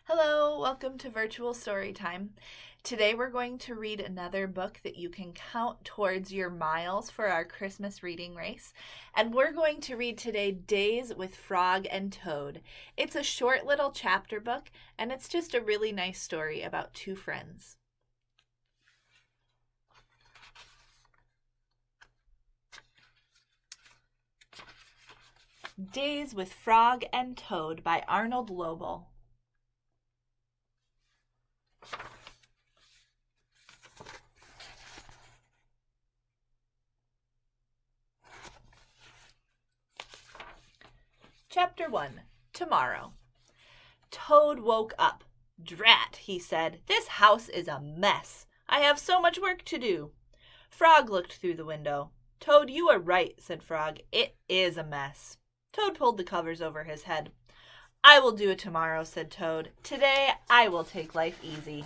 Hello, welcome to Virtual Storytime. Today we're going to read another book that you can count towards your miles for our Christmas reading race. And we're going to read today Days with Frog and Toad. It's a short little chapter book, and it's just a really nice story about two friends. Days with Frog and Toad by Arnold Lobel. Chapter 1. Tomorrow. Toad woke up. "Drat," he said, "this house is a mess. I have so much work to do." Frog looked through the window. "Toad, you are right," said Frog. "It is a mess." Toad pulled the covers over his head. "I will do it tomorrow," said Toad. "Today I will take life easy."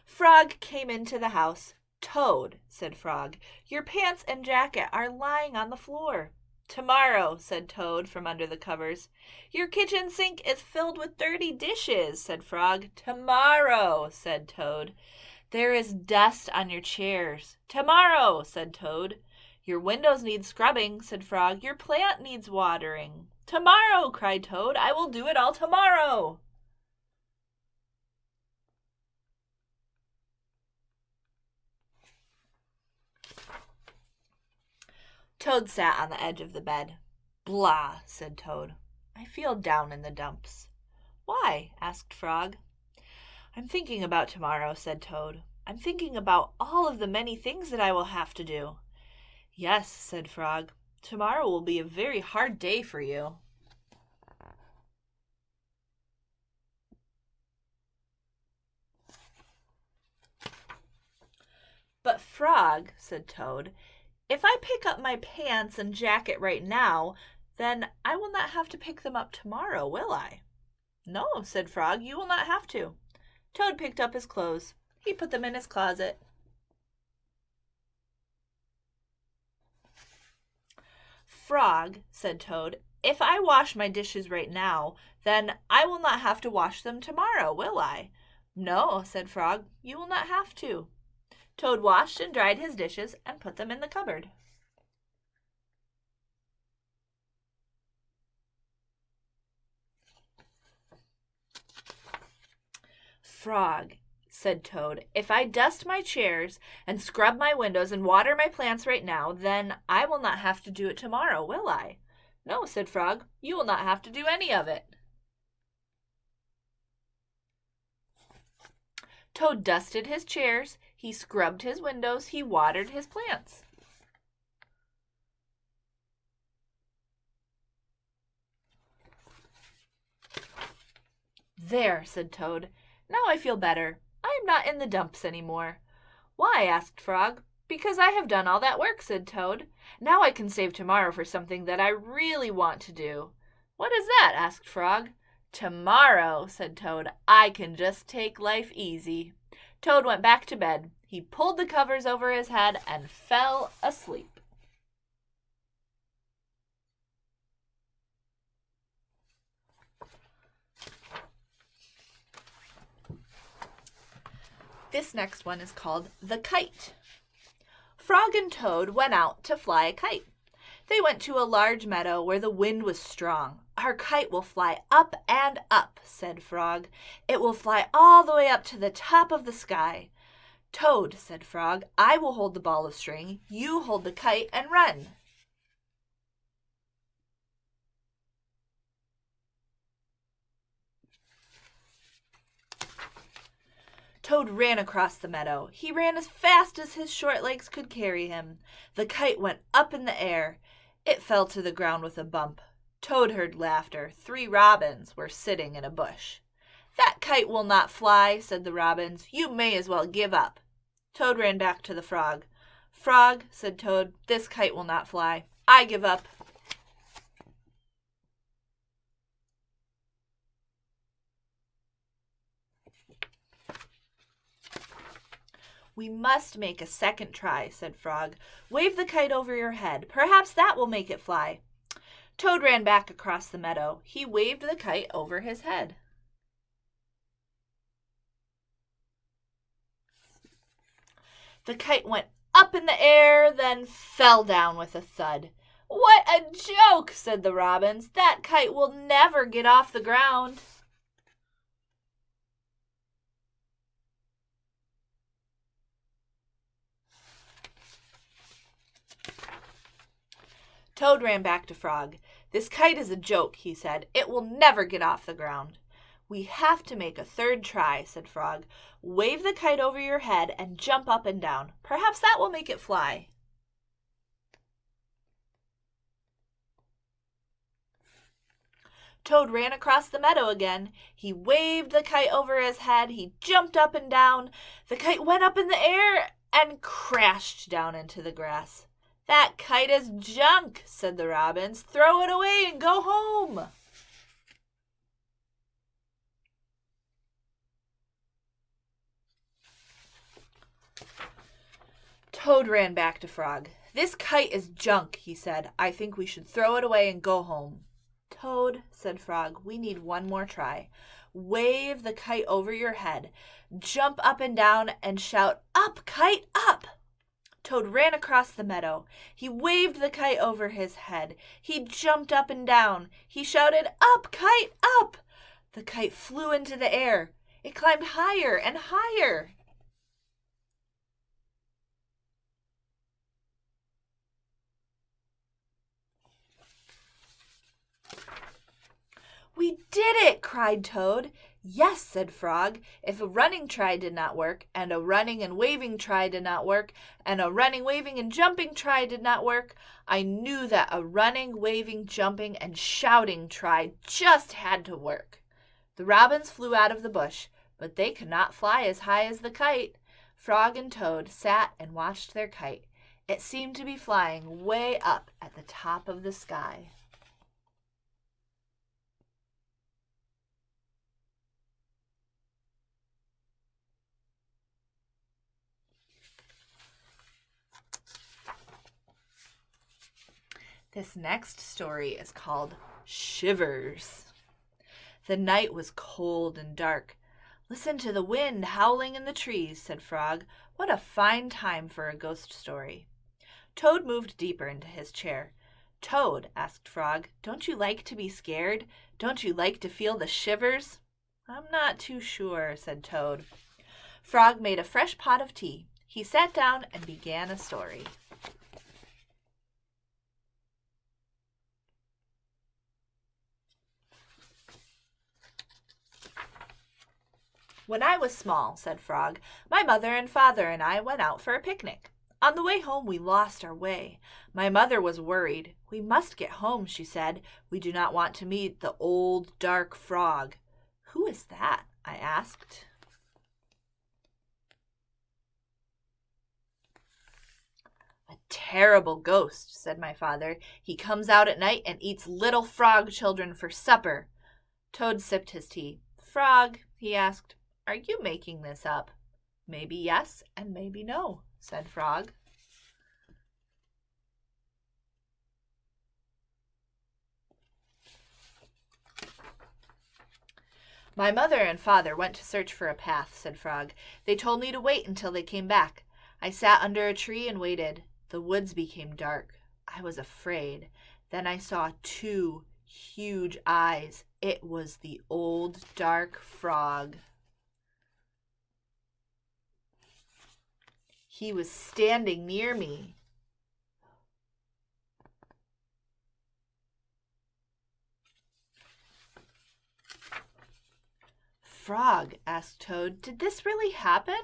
Frog came into the house. "Toad," said Frog, "your pants and jacket are lying on the floor." "Tomorrow," said Toad from under the covers. "Your kitchen sink is filled with dirty dishes," said Frog. "Tomorrow," said Toad. "There is dust on your chairs." "Tomorrow," said Toad. "Your windows need scrubbing," said Frog. "Your plant needs watering." "Tomorrow," cried Toad. "I will do it all tomorrow." Toad sat on the edge of the bed. "Blah," said Toad. "I feel down in the dumps." "Why?" asked Frog. "I'm thinking about tomorrow," said Toad. "I'm thinking about all of the many things that I will have to do." "Yes," said Frog. "Tomorrow will be a very hard day for you." "But Frog," said Toad, "if I pick up my pants and jacket right now, then I will not have to pick them up tomorrow, will I?" "No," said Frog, "you will not have to." Toad picked up his clothes. He put them in his closet. "Frog," said Toad, "if I wash my dishes right now, then I will not have to wash them tomorrow, will I?" "No," said Frog, "you will not have to." Toad washed and dried his dishes and put them in the cupboard. "Frog," said Toad, "if I dust my chairs and scrub my windows and water my plants right now, then I will not have to do it tomorrow, will I?" "No," said Frog, "you will not have to do any of it." Toad dusted his chairs, he scrubbed his windows, he watered his plants. "There," said Toad. "Now I feel better. I am not in the dumps any more." "Why?" asked Frog. "Because I have done all that work," said Toad. "Now I can save tomorrow for something that I really want to do." "What is that?" asked Frog. "Tomorrow," said Toad, "I can just take life easy." Toad went back to bed. He pulled the covers over his head and fell asleep. This next one is called The Kite. Frog and Toad went out to fly a kite. They went to a large meadow where the wind was strong. "Our kite will fly up and up," said Frog. "It will fly all the way up to the top of the sky." "Toad," said Frog, "I will hold the ball of string. You hold the kite and run." Toad ran across the meadow. He ran as fast as his short legs could carry him. The kite went up in the air. It fell to the ground with a bump. Toad heard laughter. 3 robins were sitting in a bush. "That kite will not fly," said the robins. "You may as well give up." Toad ran back to the frog. "Frog," said Toad, "this kite will not fly. I give up." "We must make a second try," said Frog. "Wave the kite over your head. Perhaps that will make it fly." Toad ran back across the meadow. He waved the kite over his head. The kite went up in the air, then fell down with a thud. "What a joke!" said the robins. "That kite will never get off the ground." Toad ran back to Frog. "This kite is a joke," he said. "It will never get off the ground." "We have to make a third try," said Frog. "Wave the kite over your head and jump up and down. Perhaps that will make it fly." Toad ran across the meadow again. He waved the kite over his head. He jumped up and down. The kite went up in the air and crashed down into the grass. "That kite is junk," said the robins. "Throw it away and go home." Toad ran back to Frog. "This kite is junk," he said. "I think we should throw it away and go home." "Toad," said Frog, "we need one more try. Wave the kite over your head. Jump up and down and shout, 'Up, kite, up!'" Toad ran across the meadow. He waved the kite over his head. He jumped up and down. He shouted, "Up, kite, up!" The kite flew into the air. It climbed higher and higher. "We did it!" cried Toad. "Yes," said Frog. "If a running try did not work, and a running and waving try did not work, and a running, waving, and jumping try did not work, I knew that a running, waving, jumping, and shouting try just had to work." The robins flew out of the bush, but they could not fly as high as the kite. Frog and Toad sat and watched their kite. It seemed to be flying way up at the top of the sky. This next story is called Shivers. The night was cold and dark. "Listen to the wind howling in the trees," said Frog. "What a fine time for a ghost story." Toad moved deeper into his chair. "Toad," asked Frog, "don't you like to be scared? Don't you like to feel the shivers?" "I'm not too sure," said Toad. Frog made a fresh pot of tea. He sat down and began a story. "When I was small," said Frog, "my mother and father and I went out for a picnic. On the way home we lost our way. My mother was worried. 'We must get home,' she said. 'We do not want to meet the old dark frog.'" "Who is that?" I asked. "A terrible ghost," said my father. "He comes out at night and eats little frog children for supper." Toad sipped his tea. "Frog," he asked, "are you making this up?" "Maybe yes, and maybe no," said Frog. "My mother and father went to search for a path," said Frog. "They told me to wait until they came back. I sat under a tree and waited. The woods became dark. I was afraid. Then I saw two huge eyes. It was the old dark frog. He was standing near me." "Frog," asked Toad, "did this really happen?"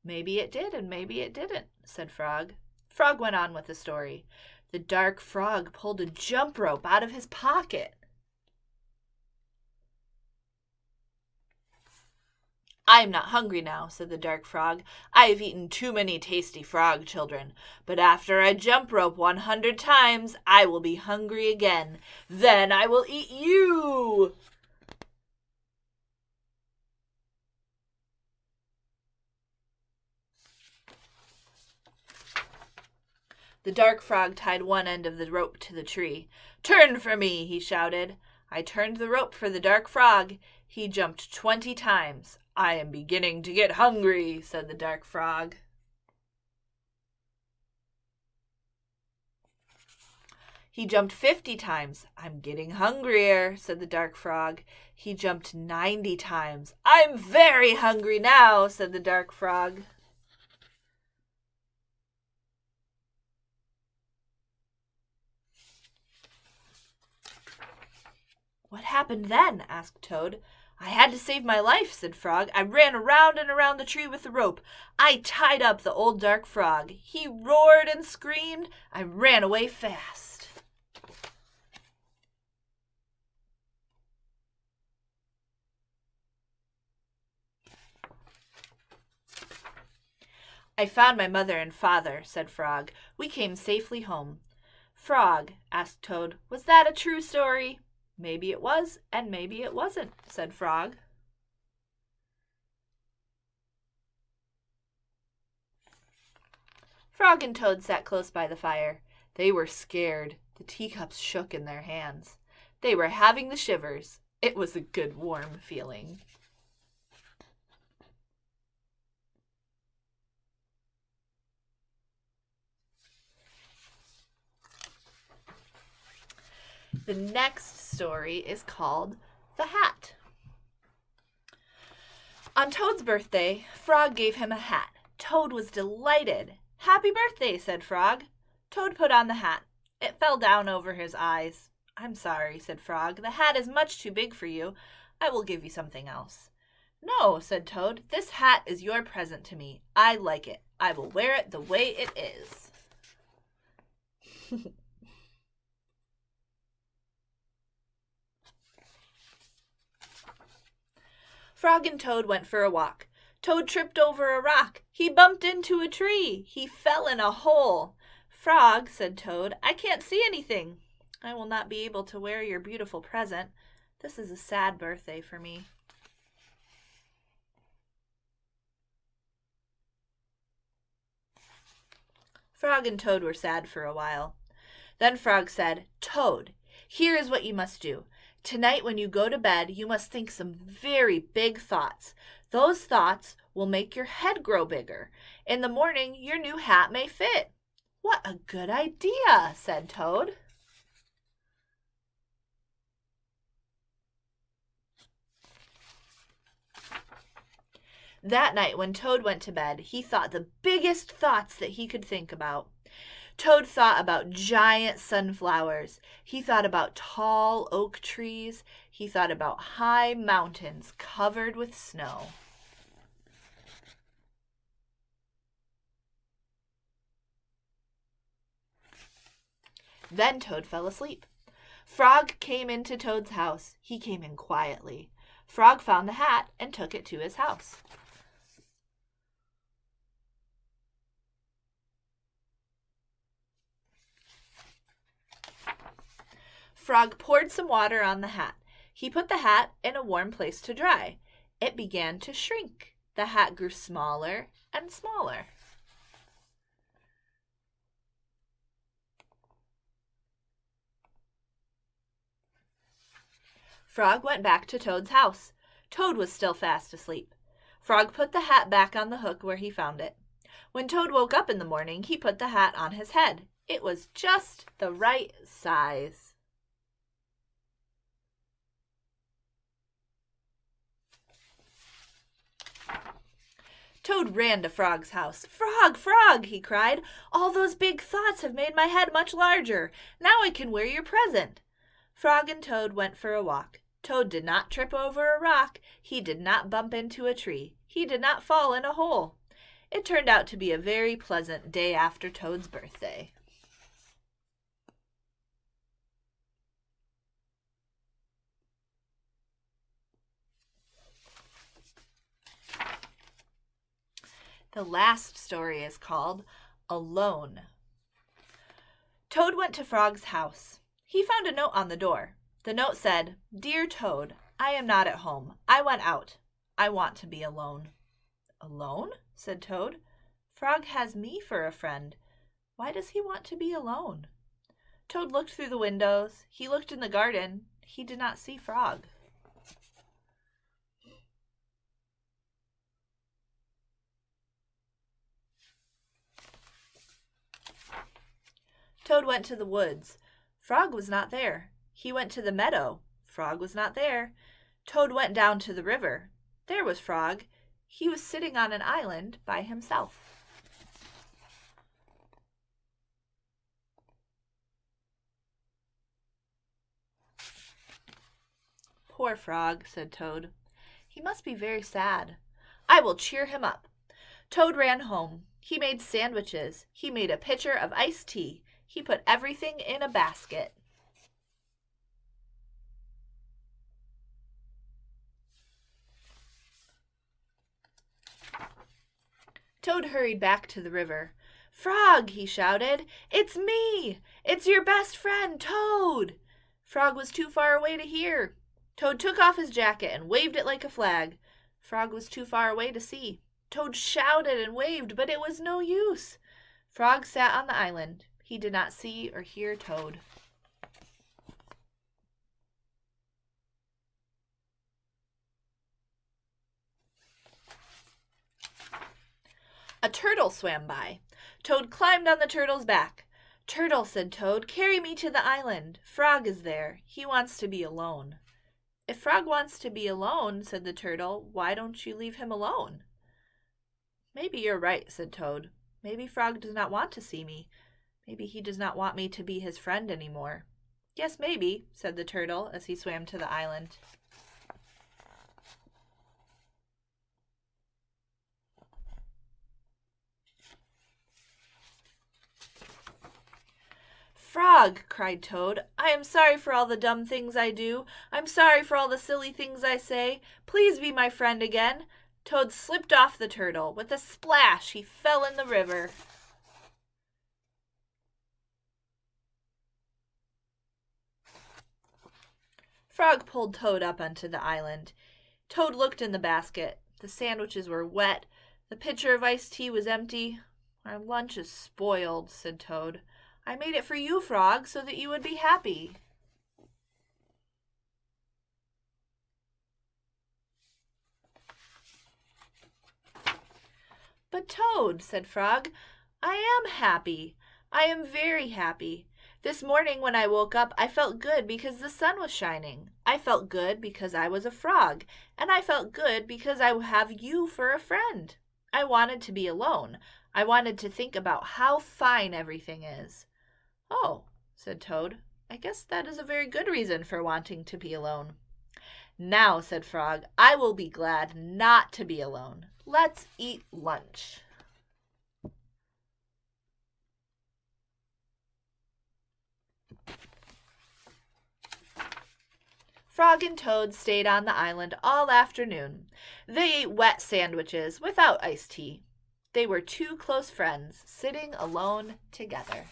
"Maybe it did and maybe it didn't," said Frog. Frog went on with the story. The dark frog pulled a jump rope out of his pocket. "I'm not hungry now," said the dark frog. "I have eaten too many tasty frog children. But after I jump rope 100 times, I will be hungry again. Then I will eat you." The dark frog tied one end of the rope to the tree. "Turn for me," he shouted. I turned the rope for the dark frog. He jumped 20 times. "I am beginning to get hungry," said the dark frog. He jumped 50 times. "I'm getting hungrier," said the dark frog. He jumped 90 times. "I'm very hungry now," said the dark frog. "What happened then?" asked Toad. "I had to save my life," said Frog. "I ran around and around the tree with the rope. I tied up the old dark frog. He roared and screamed. I ran away fast." "I found my mother and father," said Frog. "We came safely home." "Frog," asked Toad, "was that a true story?" "Maybe it was, and maybe it wasn't," said Frog. Frog and Toad sat close by the fire. They were scared. The teacups shook in their hands. They were having the shivers. It was a good warm feeling. The next story is called The Hat. On Toad's birthday, Frog gave him a hat. Toad was delighted. "Happy birthday," said Frog. Toad put on the hat. It fell down over his eyes. "I'm sorry," said Frog. "The hat is much too big for you. I will give you something else." "No," said Toad. "This hat is your present to me. I like it. I will wear it the way it is." Frog and Toad went for a walk. Toad tripped over a rock. He bumped into a tree. He fell in a hole. "Frog," said Toad, "I can't see anything. I will not be able to wear your beautiful present. This is a sad birthday for me." Frog and Toad were sad for a while. Then Frog said, "Toad, here is what you must do. Tonight when you go to bed, you must think some very big thoughts. Those thoughts will make your head grow bigger. In the morning, your new hat may fit." "What a good idea," said Toad. That night when Toad went to bed, he thought the biggest thoughts that he could think about. Toad thought about giant sunflowers. He thought about tall oak trees. He thought about high mountains covered with snow. Then Toad fell asleep. Frog came into Toad's house. He came in quietly. Frog found the hat and took it to his house. Frog poured some water on the hat. He put the hat in a warm place to dry. It began to shrink. The hat grew smaller and smaller. Frog went back to Toad's house. Toad was still fast asleep. Frog put the hat back on the hook where he found it. When Toad woke up in the morning, he put the hat on his head. It was just the right size. Toad ran to Frog's house. "Frog, Frog," he cried, "all those big thoughts have made my head much larger. Now I can wear your present." Frog and Toad went for a walk. Toad did not trip over a rock. He did not bump into a tree. He did not fall in a hole. It turned out to be a very pleasant day after Toad's birthday. The last story is called Alone. Toad went to Frog's house. He found a note on the door. The note said, "Dear Toad, I am not at home. I went out. I want to be alone." "Alone?" said Toad. "Frog has me for a friend. Why does he want to be alone? Toad looked through the windows. He looked in the garden. He did not see Frog. Toad went to the woods. Frog was not there. He went to the meadow. Frog was not there. Toad went down to the river. There was Frog. He was sitting on an island by himself. Poor Frog, said Toad. He must be very sad. I will cheer him up. Toad ran home. He made sandwiches. He made a pitcher of iced tea. He put everything in a basket. Toad hurried back to the river. Frog, he shouted, it's me! It's your best friend, Toad! Frog was too far away to hear. Toad took off his jacket and waved it like a flag. Frog was too far away to see. Toad shouted and waved, but it was no use. Frog sat on the island. He did not see or hear Toad. A turtle swam by. Toad climbed on the turtle's back. Turtle, said Toad, carry me to the island. Frog is there. He wants to be alone. If Frog wants to be alone, said the turtle, why don't you leave him alone? Maybe you're right, said Toad. Maybe Frog does not want to see me. Maybe he does not want me to be his friend anymore. Yes, maybe, said the turtle as he swam to the island. Frog, cried Toad, I am sorry for all the dumb things I do. I'm sorry for all the silly things I say. Please be my friend again. Toad slipped off the turtle. With a splash, he fell in the river. Frog pulled Toad up onto the island. Toad looked in the basket. The sandwiches were wet. The pitcher of iced tea was empty. Our lunch is spoiled, said Toad. I made it for you, Frog, so that you would be happy. But Toad, said Frog, I am happy. I am very happy. This morning when I woke up, I felt good because the sun was shining. I felt good because I was a frog, and I felt good because I have you for a friend. I wanted to be alone. I wanted to think about how fine everything is. Oh, said Toad, I guess that is a very good reason for wanting to be alone. Now, said Frog, I will be glad not to be alone. Let's eat lunch. Frog and Toad stayed on the island all afternoon. They ate wet sandwiches without iced tea. They were two close friends, sitting alone together.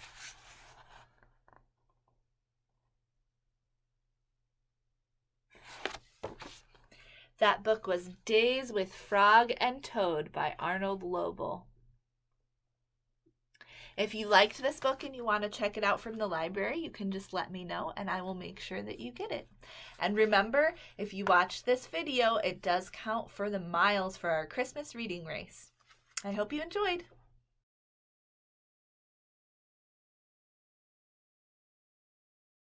That book was Days with Frog and Toad by Arnold Lobel. If you liked this book and you want to check it out from the library, you can just let me know and I will make sure that you get it. And remember, if you watch this video, it does count for the miles for our Christmas reading race. I hope you enjoyed.